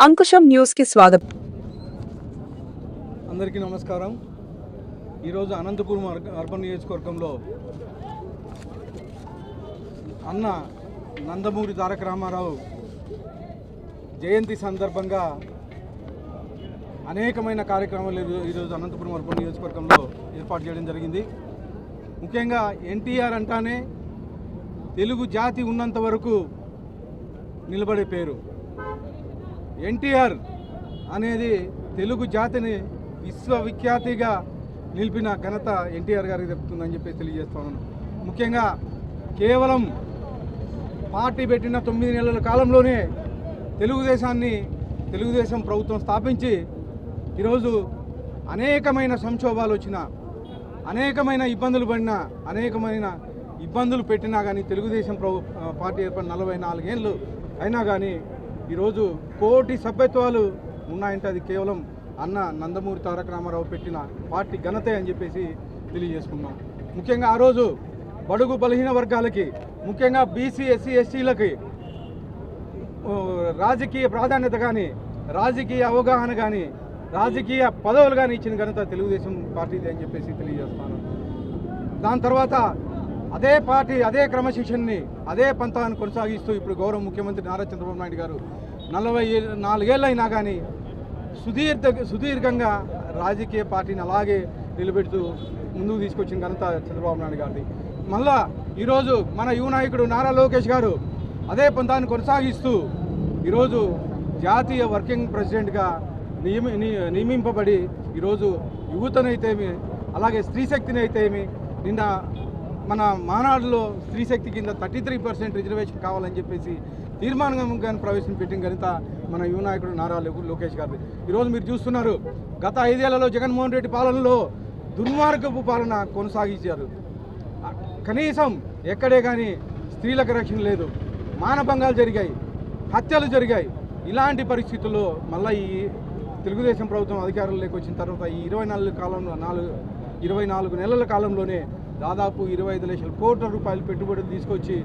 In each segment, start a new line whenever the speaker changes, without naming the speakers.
Ankusam news కి స్వాగతం.
అందరికీ నమస్కారం. ఈరోజు అనంతపురం అర్బన్ నియోజకవర్గంలో అన్న నందమూరి తారక రామారావు జయంతి సందర్భంగా అనేకమైన కార్యక్రమాలు ఈరోజు అనంతపురం అర్బన్ నియోజకవర్గంలో ఏర్పాటు చేయడం జరిగింది. ముఖ్యంగా ఎన్టీఆర్ అంటానే తెలుగు జాతి ఉన్నంత వరకు నిలబడే పేరు. ఎన్టీఆర్ అనేది తెలుగు జాతిని విశ్వవిఖ్యాతిగా నిలిపిన ఘనత ఎన్టీఆర్ గారికి దక్కుతుందని చెప్పి తెలియజేస్తున్నాను. ముఖ్యంగా కేవలం పార్టీ పెట్టిన 9 నెలల కాలంలోనే తెలుగుదేశం ప్రభుత్వం స్థాపించి ఈరోజు అనేకమైన సంక్షోభాలు వచ్చిన, అనేకమైన ఇబ్బందులు పడినా, అనేకమైన ఇబ్బందులు పెట్టినా కానీ తెలుగుదేశం పార్టీ ఏర్పడిన 44 ఏళ్ళు అయినా కానీ ఈరోజు కోటి సభ్యత్వాలు ఉన్నాయంటే అది కేవలం అన్న నందమూరి తారక రామారావు పెట్టిన పార్టీ ఘనతే అని చెప్పేసి తెలియజేసుకున్నాం. ముఖ్యంగా ఆ రోజు బడుగు బలహీన వర్గాలకి, ముఖ్యంగా బీసీ ఎస్సీ ఎస్టీలకి రాజకీయ ప్రాధాన్యత కానీ, రాజకీయ అవగాహన కానీ, రాజకీయ పదవులు కానీ ఇచ్చిన ఘనత తెలుగుదేశం పార్టీదే అని చెప్పేసి తెలియజేస్తాను. దాని తర్వాత అదే పార్టీ అదే క్రమశిక్షణని అదే పంతాన్ని కొనసాగిస్తూ ఇప్పుడు గౌరవ ముఖ్యమంత్రి నారా చంద్రబాబు నాయుడు గారు 44 ఏళ్ళు అయినా కానీ సుదీర్ఘంగా రాజకీయ పార్టీని అలాగే నిలబెడుతూ ముందుకు తీసుకొచ్చిన ఘనత చంద్రబాబు నాయుడు గారిది. మళ్ళా ఈరోజు మన యువ నాయకుడు నారా లోకేష్ గారు అదే పంతాన్ని కొనసాగిస్తూ ఈరోజు జాతీయ వర్కింగ్ ప్రెసిడెంట్గా నియమింపబడి ఈరోజు యువతనైతేమి, అలాగే స్త్రీశక్తిని అయితేమి, నిన్న మన మానాడులో స్త్రీశక్తి కింద 33% రిజర్వేషన్ కావాలని చెప్పేసి తీర్మానంగా ప్రవేశపెట్టిన ఘనత మన యువ నాయకుడు నారా లోకేష్ గారు. ఈరోజు మీరు చూస్తున్నారు, గత 5 ఏళ్లలో జగన్మోహన్ రెడ్డి పాలనలో దుర్మార్గపు పాలన కొనసాగించారు. కనీసం ఎక్కడే కానీ స్త్రీలకు రక్షణ లేదు, మానభంగాలు జరిగాయి, హత్యలు జరిగాయి. ఇలాంటి పరిస్థితుల్లో మళ్ళీ ఈ తెలుగుదేశం ప్రభుత్వం అధికారంలోకి వచ్చిన తర్వాత ఈ 24 నెలల కాలంలోనే దాదాపు 25 లక్షల కోట్ల రూపాయలు పెట్టుబడులు తీసుకొచ్చి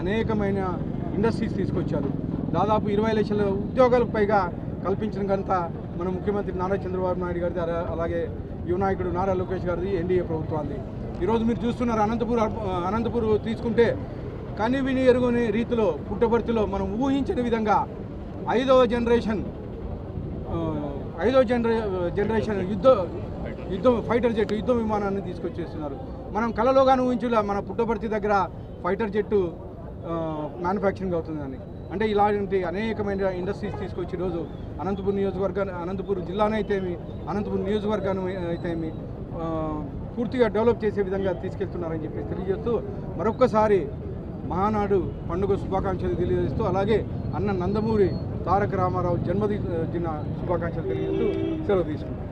అనేకమైన ఇండస్ట్రీస్ తీసుకొచ్చారు. దాదాపు 20 లక్షల ఉద్యోగాలకు పైగా కల్పించిన ఘనత మన ముఖ్యమంత్రి నారా చంద్రబాబు నాయుడు గారిది, అలాగే యువ నాయకుడు నారా లోకేష్ గారిది, ఎన్డీఏ ప్రభుత్వాన్ని. ఈరోజు మీరు చూస్తున్నారు, అనంతపూర్ తీసుకుంటే కనివిని ఎరుగని రీతిలో పుట్టపర్తిలో మనం ఊహించని విధంగా ఐదవ జనరేషన్ యుద్ధ ఫైటర్ జెట్ యుద్ధ విమానాన్ని తీసుకొచ్చేస్తున్నారు. మనం కలలోగానే ఊహించులా మన పుట్టపర్తి దగ్గర ఫైటర్ జెట్టు మ్యానుఫ్యాక్చరింగ్ అవుతుందని. అంటే ఇలాంటి అనేకమైన ఇండస్ట్రీస్ తీసుకొచ్చి ఈరోజు అనంతపూర్ జిల్లానైతేమి, అనంతపూర్ నియోజకవర్గాన్ని అయితేమి పూర్తిగా డెవలప్ చేసే విధంగా తీసుకెళ్తున్నారని చెప్పి తెలియజేస్తూ మరొక్కసారి మహానాడు పండుగ శుభాకాంక్షలు తెలియజేస్తూ, అలాగే అన్న నందమూరి తారక రామారావు జన్మదిన శుభాకాంక్షలు తెలియజేస్తూ సెలవు తీసుకుంటాం.